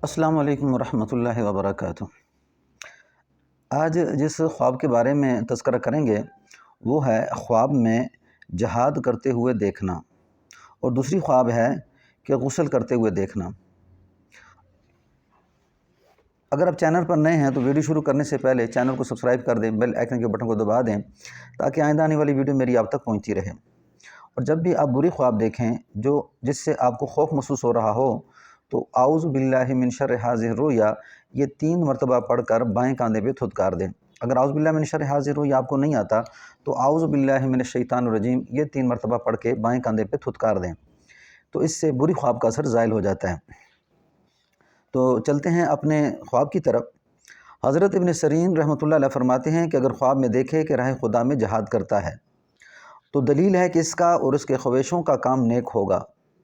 السلام علیکم ورحمۃ اللہ وبرکاتہ۔ آج جس خواب کے بارے میں تذکرہ کریں گے وہ ہے خواب میں جہاد کرتے ہوئے دیکھنا، اور دوسری خواب ہے کہ غسل کرتے ہوئے دیکھنا۔ اگر آپ چینل پر نئے ہیں تو ویڈیو شروع کرنے سے پہلے چینل کو سبسکرائب کر دیں، بیل آئیکن کے بٹن کو دبا دیں تاکہ آئندہ آنے والی ویڈیو میری آپ تک پہنچتی رہے۔ اور جب بھی آپ بری خواب دیکھیں جس سے آپ کو خوف محسوس ہو رہا ہو تو اعوذ باللہ من شر ھذہ الرؤیا یہ 3 مرتبہ پڑھ کر بائیں کاندھے پہ تھتکار دیں۔ اگر اعوذ باللہ من شر ھذہ الرؤیا آپ کو نہیں آتا تو اعوذ باللہ من الشیطان الرجیم یہ 3 مرتبہ پڑھ کے بائیں کاندھے پہ تھتکار دیں، تو اس سے بری خواب کا اثر زائل ہو جاتا ہے۔ تو چلتے ہیں اپنے خواب کی طرف۔ حضرت ابن سیرین رحمۃ اللہ علیہ فرماتے ہیں کہ اگر خواب میں دیکھے کہ راہ خدا میں جہاد کرتا ہے تو دلیل ہے کہ اس کا اور اس کے خویشوں کا کام نیک ہوگا،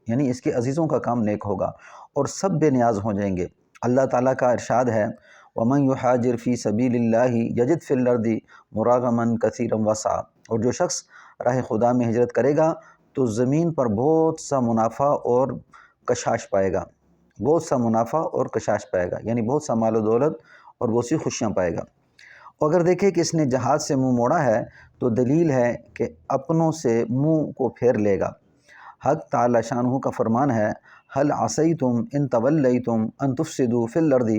یعنی اس کے عزیزوں کا کام نیک ہوگا اور سب بے نیاز ہو جائیں گے۔ اللہ تعالیٰ کا ارشاد ہے وَمَن يُحَاجِرْ فِي سَبِيلِ اللَّهِ يَجِدْ فِي الْأَرْضِ مُرَاغَمًا كَثِيرًا وَسَعًا، اور جو شخص راہ خدا میں ہجرت کرے گا تو زمین پر بہت سا منافع اور کشاش پائے گا، بہت سا منافع اور کشاش پائے گا، یعنی بہت سا مال و دولت اور بہت سی خوشیاں پائے گا۔ اور اگر دیکھے کہ اس نے جہاد سے منہ موڑا ہے تو دلیل ہے کہ اپنوں سے منہ کو پھیر لے گا۔ حق تعالی شانہ کا فرمان ہے هل عصیتم ان تولیتم ان تفسدوا فی الارض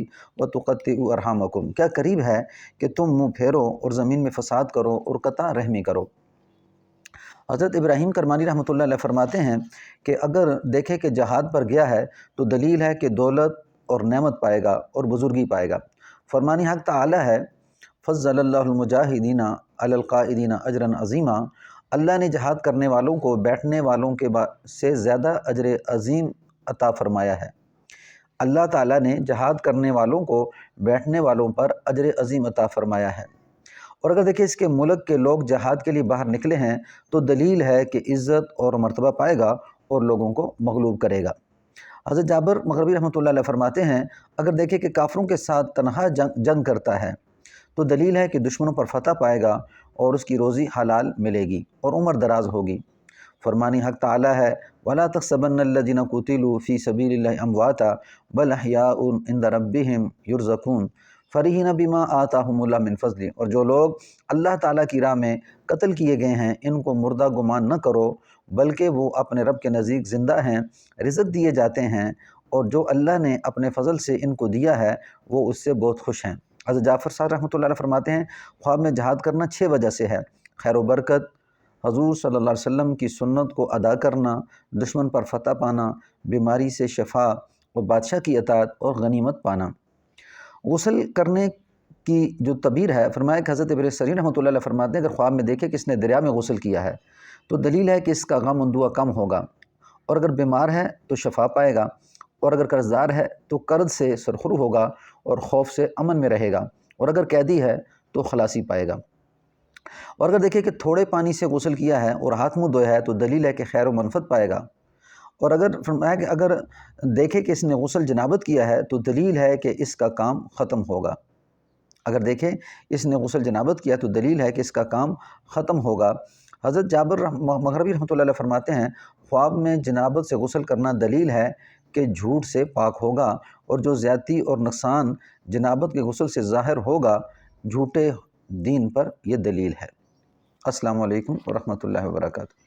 وتقطعوا ارحامکم، کیا قریب ہے کہ تم منہ پھیرو اور زمین میں فساد کرو اور قطع رحمی کرو۔ حضرت ابراہیم کرمانی رحمۃ اللہ علیہ فرماتے ہیں کہ اگر دیکھے کہ جہاد پر گیا ہے تو دلیل ہے کہ دولت اور نعمت پائے گا اور بزرگی پائے گا۔ فرمانی حق تعالی ہے فضل اللہ المجاہدین علی القائدین اجرا عظیما، اللہ نے جہاد کرنے والوں کو بیٹھنے والوں کے سے زیادہ اجر عظیم عطا فرمایا ہے۔ اللہ تعالیٰ نے جہاد کرنے والوں کو بیٹھنے والوں پر اجر عظیم عطا فرمایا ہے۔ اور اگر دیکھیں اس کے ملک کے لوگ جہاد کے لیے باہر نکلے ہیں تو دلیل ہے کہ عزت اور مرتبہ پائے گا اور لوگوں کو مغلوب کرے گا۔ حضرت جابر مغربی رحمۃ اللہ علیہ فرماتے ہیں اگر دیکھیں کہ کافروں کے ساتھ تنہا جنگ کرتا ہے تو دلیل ہے کہ دشمنوں پر فتح پائے گا اور اس کی روزی حلال ملے گی اور عمر دراز ہوگی۔ فرمانی حق تعالی ہے وَلَا تَحْسَبَنَّ الَّذِينَ قُتِلُوا فِي سَبِيلِ اللَّهِ أَمْوَاتًا بَلْ أَحْيَاءٌ عِندَ رَبِّهِمْ يُرْزَقُونَ فَرِحِينَ بِمَا آتَاهُمُ اللَّهُ مِنْ فَضْلِهِ، اور جو لوگ اللہ تعالیٰ کی راہ میں قتل کیے گئے ہیں ان کو مردہ گمان نہ کرو، بلکہ وہ اپنے رب کے نزدیک زندہ ہیں، رزق دیے جاتے ہیں، اور جو اللہ نے اپنے فضل سے ان کو دیا ہے وہ اس سے بہت خوش ہیں۔ حضرت جعفر صاحب رحمۃ اللہ علیہ فرماتے ہیں خواب میں جہاد کرنا 6 وجہ سے ہے: خیر و برکت، حضور صلی اللہ علیہ وسلم کی سنت کو ادا کرنا، دشمن پر فتح پانا، بیماری سے شفا اور بادشاہ کی اطاعت اور غنیمت پانا۔ غسل کرنے کی جو تعبیر ہے فرمایا کہ حضرت ابن سیرین رحمۃ اللہ علیہ فرماتے ہیں اگر خواب میں دیکھے کہ اس نے دریا میں غسل کیا ہے تو دلیل ہے کہ اس کا غم اندوہ کم ہوگا، اور اگر بیمار ہے تو شفا پائے گا، اور اگر قرض دار ہے تو قرض سے سرخرو ہوگا اور خوف سے امن میں رہے گا، اور اگر قیدی ہے تو خلاصی پائے گا۔ اور اگر دیکھیں کہ تھوڑے پانی سے غسل کیا ہے اور ہاتھ منہ دھویا ہے تو دلیل ہے کہ خیر و منفعت پائے گا۔ اور اگر فرمایا کہ اگر دیکھے کہ اس نے غسل جنابت کیا ہے تو دلیل ہے کہ اس کا کام ختم ہوگا۔ اگر دیکھیں اس نے غسل جنابت کیا تو دلیل ہے کہ اس کا کام ختم ہوگا۔ حضرت جابر مغربی رحمۃ اللہ علیہ فرماتے ہیں خواب میں جنابت سے غسل کرنا دلیل ہے کہ جھوٹ سے پاک ہوگا، اور جو زیادتی اور نقصان جنابت کے غسل سے ظاہر ہوگا جھوٹے دین پر یہ دلیل ہے۔ السلام علیکم ورحمۃ اللہ وبرکاتہ۔